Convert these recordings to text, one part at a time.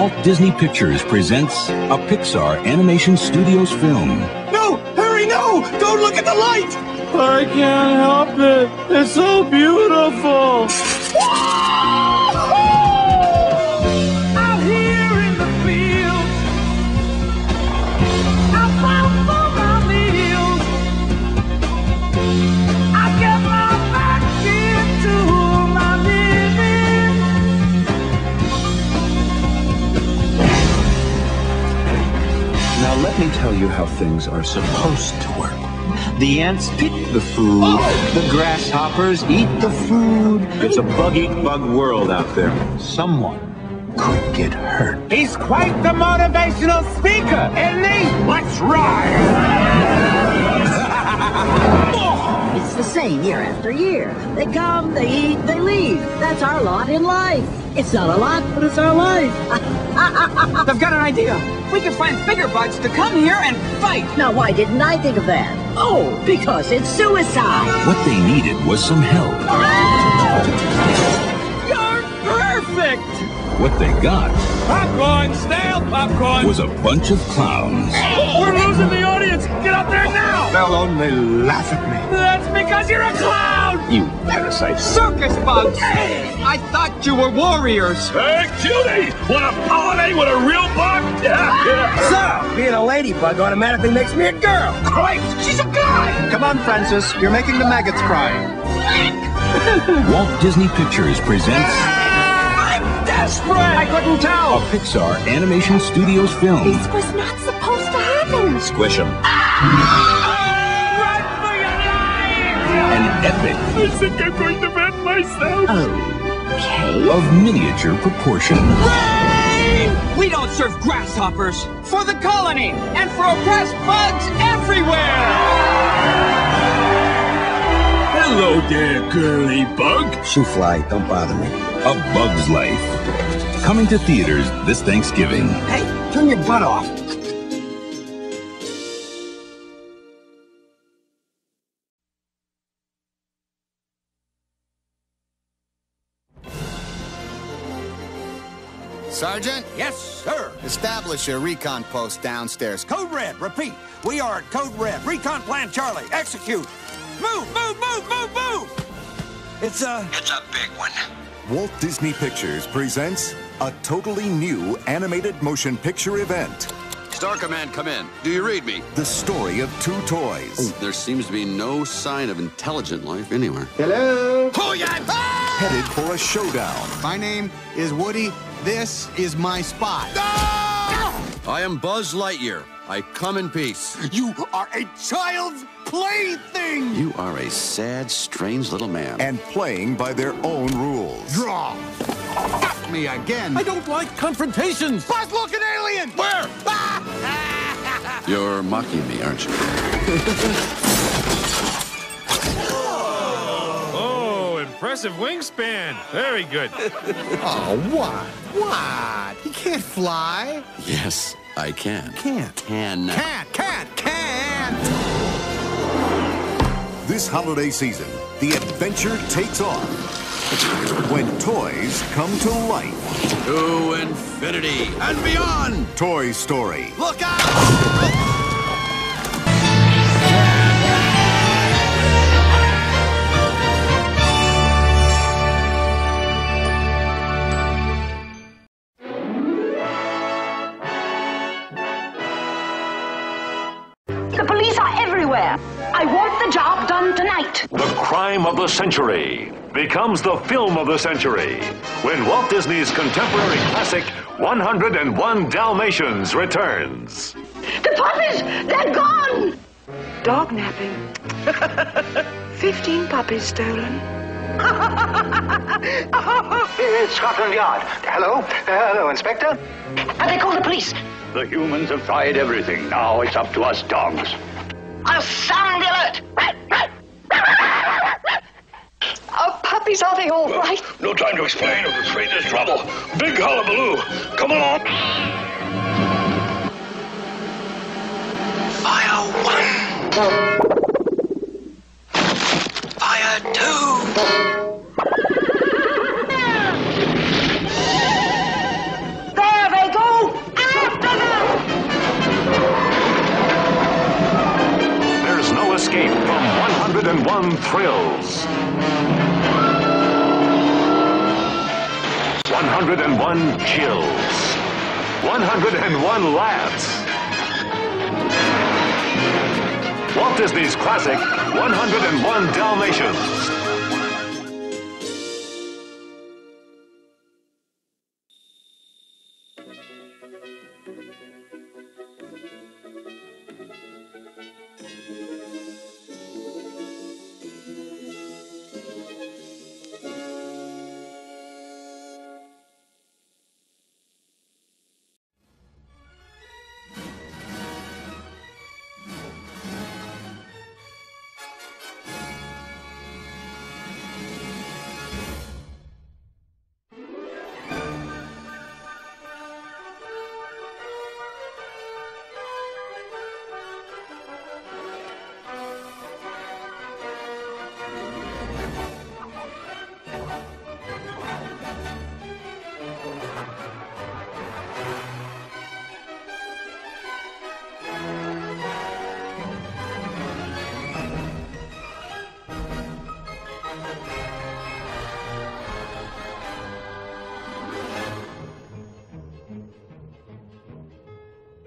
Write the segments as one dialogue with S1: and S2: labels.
S1: Walt Disney Pictures presents a Pixar Animation Studios film.
S2: No! Hurry, no! Don't look at the light!
S3: I can't help it. It's so beautiful.
S4: Out here in the field, I found for my meals. I get my back into my living.
S5: Now let me tell you how things are supposed to work. The ants pick the food, the grasshoppers eat the food. It's a bug-eat-bug world out there. Someone could get hurt.
S2: He's quite the motivational speaker, isn't he? Let's ride!
S6: It's the same year after year. They come, they eat, they leave. That's our lot in life. It's not a lot, but it's our life.
S7: I've got an idea. We could find bigger bugs to come here and fight.
S6: Now, why didn't I think of that? Oh, because it's suicide.
S1: What they needed was some help.
S4: You're perfect!
S1: What they got
S4: Popcorn, stale popcorn!
S1: was a bunch of clowns.
S4: We're losing the audience! Get up there now!
S2: They'll only laugh at me.
S4: That's because you're a clown!
S5: You parasite.
S7: Circus bugs! I thought you were warriors.
S4: Hey, cutie! Wanna pollinate with a real bug?
S2: So, being a ladybug automatically makes me a girl.
S4: Christ, she's a guy!
S5: Come on, Francis. You're making the maggots cry.
S1: Walt Disney Pictures presents
S4: Desperate!
S7: I couldn't
S1: a
S7: tell.
S1: Pixar Animation Studios film.
S8: This was not supposed to happen.
S5: Squish 'em.
S4: Run for your life!
S1: An epic
S4: I think I'm going to bed myself.
S6: Okay.
S1: of miniature proportion.
S7: We don't serve grasshoppers. For the colony and for oppressed bugs everywhere.
S4: Hello there, girly bug.
S2: Shoo fly, don't bother me.
S1: A Bug's Life. Coming to theaters this Thanksgiving.
S2: Hey, turn your butt off.
S9: Sergeant?
S10: Yes, sir.
S9: Establish a recon post downstairs.
S10: Code Red, repeat. We are at Code Red. Recon Plan Charlie. Execute. Move, move, move, move, move! It's a big one.
S11: Walt Disney Pictures presents a totally new animated motion picture event.
S12: Star Command, come in. Do you read me?
S11: The story of two toys.
S12: There seems to be no sign of intelligent life anywhere.
S2: Hello?
S11: Headed for a showdown.
S9: My name is Woody. This is my spot.
S12: I am Buzz Lightyear. I come in peace.
S9: You are a child's plaything!
S12: You are a sad, strange little man.
S11: And playing by their own rules.
S9: Draw! Got me again!
S10: I don't like confrontations.
S9: Buzz-looking alien!
S10: Where?
S12: You're mocking me, aren't you?
S3: Oh, impressive wingspan. Very good.
S9: Oh, what? What? He can't fly.
S12: Yes, I can.
S9: Can't.
S12: Can.
S9: Can't!
S11: This holiday season, the adventure takes off when toys come to life.
S12: To infinity and beyond!
S11: Toy Story.
S9: Look out!
S8: The police are everywhere. I want the job done tonight.
S13: The crime of the century becomes the film of the century when Walt Disney's contemporary classic 101 Dalmatians returns.
S8: The puppies, they're gone.
S14: Dog napping. 15 puppies stolen.
S2: It's Scotland Yard. Hello? Hello, Inspector?
S8: Have they called the police?
S13: The humans have tried everything. Now it's up to us dogs.
S8: I'll sound the alert.
S14: Our puppies, are they all right?
S13: No time to explain. I'm afraid there's trouble. Big hullabaloo. Come along.
S10: Fire 1. Fire 2.
S8: There they go.
S13: escape from 101 thrills. 101 chills. 101 laughs. Walt Disney's classic 101 Dalmatians.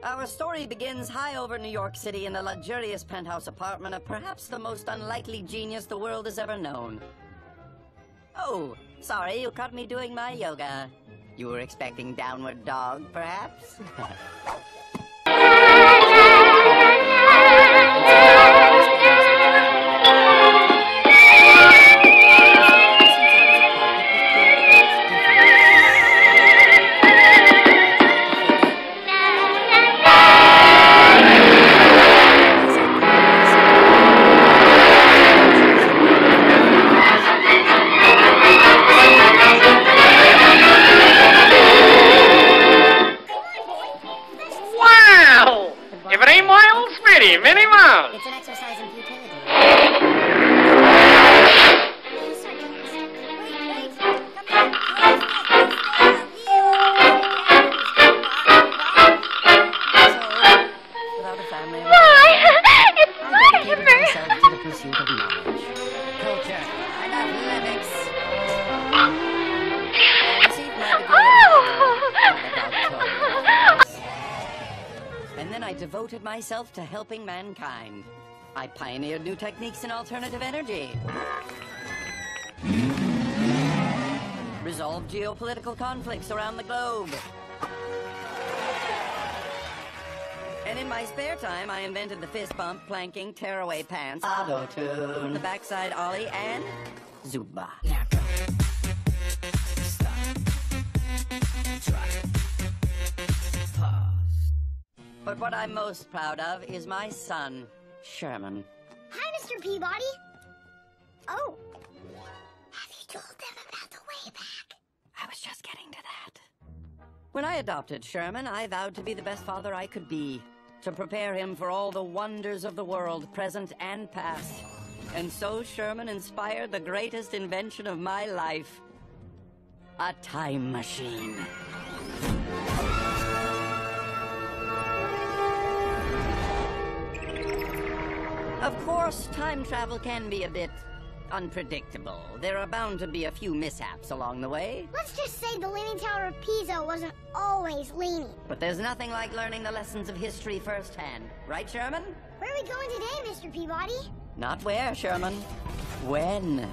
S15: Our story begins high over New York City in the luxurious penthouse apartment of perhaps the most unlikely genius the world has ever known. Oh, sorry, you caught me doing my yoga. You were expecting Downward Dog, perhaps?
S16: Minnie Mouse!
S15: It's an exercise in futility. Without a family, I dedicated myself to the pursuit of knowledge, culture, and athletics. I received my degree and then I devoted myself to helping mankind. I pioneered new techniques in alternative energy, resolved geopolitical conflicts around the globe, and in my spare time, I invented the fist bump, planking, tearaway pants, auto-tune, the backside ollie, and Zumba. But what I'm most proud of is my son, Sherman.
S17: Hi, Mr. Peabody. Oh. Have you told them about the way back?
S15: I was just getting to that. When I adopted Sherman, I vowed to be the best father I could be, to prepare him for all the wonders of the world, present and past. And so Sherman inspired the greatest invention of my life, a time machine. Of course, time travel can be a bit unpredictable. There are bound to be a few mishaps along the way.
S17: Let's just say the Leaning Tower of Pisa wasn't always leaning.
S15: But there's nothing like learning the lessons of history firsthand. Right, Sherman?
S17: Where are we going today, Mr. Peabody?
S15: Not where, Sherman. When?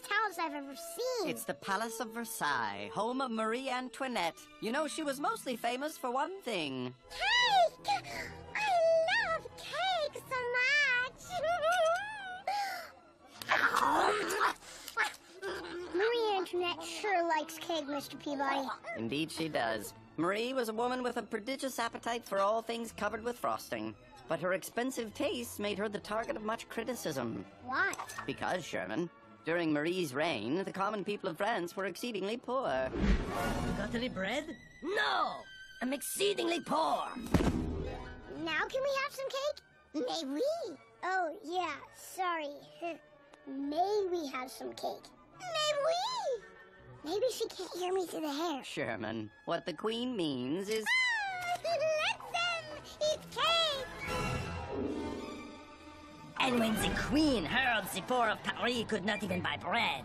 S17: House I've ever seen.
S15: It's the Palace of Versailles, home of Marie Antoinette. You know, she was mostly famous for one thing.
S17: Cake! I love cake so much! Marie Antoinette sure likes cake, Mr. Peabody.
S15: Indeed she does. Marie was a woman with a prodigious appetite for all things covered with frosting. But her expensive tastes made her the target of much criticism.
S17: Why?
S15: Because, Sherman, during Marie's reign, the common people of France were exceedingly poor. Got any bread? No! I'm exceedingly poor.
S17: Now can we have some cake? May we? Oh, yeah, sorry. May we have some cake? May we? Maybe she can't hear me through the hair.
S15: Sherman, what the Queen means is...
S17: Let them eat cake!
S18: And when the Queen heard the poor of Paris could not even buy bread,